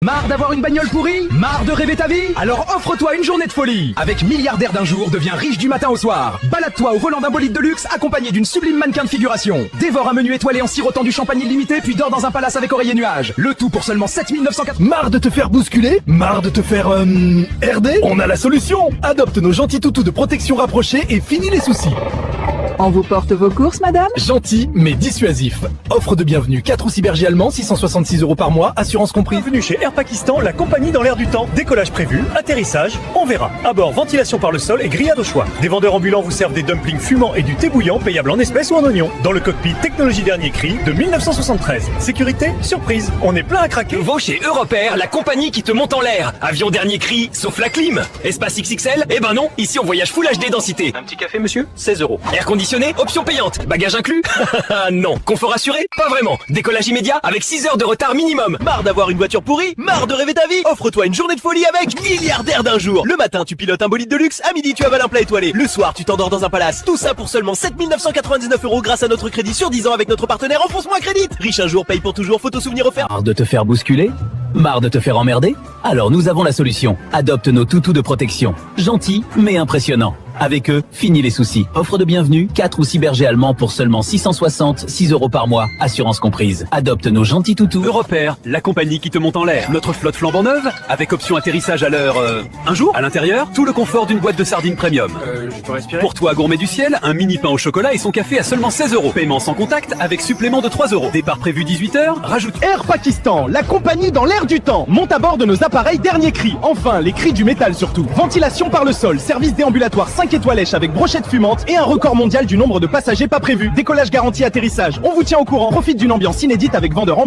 Marre d'avoir une bagnole pourrie? Marre de rêver ta vie? Alors offre-toi une journée de folie. Avec Milliardaire d'un jour, deviens riche du matin au soir. Balade-toi au volant d'un bolide de luxe accompagné d'une sublime mannequin de figuration. Dévore un menu étoilé en sirotant du champagne illimité puis dors dans un palace avec oreiller nuage. Le tout pour seulement 7904. Marre de te faire bousculer? Marre de te faire RD? On a la solution. Adopte nos gentils toutous de protection rapprochée et finis les soucis. On vous porte vos courses, madame? Gentil, mais dissuasif. Offre de bienvenue, 4 ou 6 bergers allemands, 666 € par mois, assurance comprise. Bienvenue chez Air Pakistan, la compagnie dans l'air du temps. Décollage prévu, atterrissage, on verra. À bord, ventilation par le sol et grillade au choix. Des vendeurs ambulants vous servent des dumplings fumants et du thé bouillant payable en espèces ou en oignons. Dans le cockpit, technologie dernier cri de 1973. Sécurité, surprise, on est plein à craquer. Nouveau chez Europair, la compagnie qui te monte en l'air. Avion dernier cri, sauf la clim. Espace XXL? Eh ben non, ici on voyage Full HD densité. Un petit café, monsieur? 16 €. Air conditionné, option payante. Bagage inclus? Non. Confort assuré? Pas vraiment. Décollage immédiat avec 6 heures de retard minimum. Marre d'avoir une voiture pourrie? Marre de rêver ta vie? Offre-toi une journée de folie avec Milliardaire d'un jour. Le matin, tu pilotes un bolide de luxe. À midi, tu avales un plat étoilé. Le soir, tu t'endors dans un palace. Tout ça pour seulement 7 999 € grâce à notre crédit sur 10 ans avec notre partenaire Enfonce-moi Crédit. Riche un jour, paye pour toujours. Photo souvenir offert. Marre de te faire bousculer? Marre de te faire emmerder? Alors nous avons la solution. Adopte nos toutous de protection. Gentils, mais impressionnants. Avec eux, fini les soucis. Offre de bienvenue, 4 ou 6 bergers allemands pour seulement 666 € par mois, assurance comprise. Adopte nos gentils toutous. Europair, la compagnie qui te monte en l'air. Notre flotte flambant neuve, avec option atterrissage à l'heure, un jour. À l'intérieur, tout le confort d'une boîte de sardines premium. Je peux respirer? Pour toi, gourmet du ciel, un mini pain au chocolat et son café à seulement 16 €. Paiement sans contact avec supplément de 3 €. Départ prévu 18 h, rajoute. Air Pakistan, la compagnie dans l'air du temps. Monte à bord de nos appareils dernier cri. Enfin, les cris du métal surtout. Ventilation par le sol, service déambulatoire 5 étoilèches avec brochette fumante et un record mondial du nombre de passagers pas prévu. Décollage garanti atterrissage. On vous tient au courant. Profite d'une ambiance inédite avec vendeur ambulant.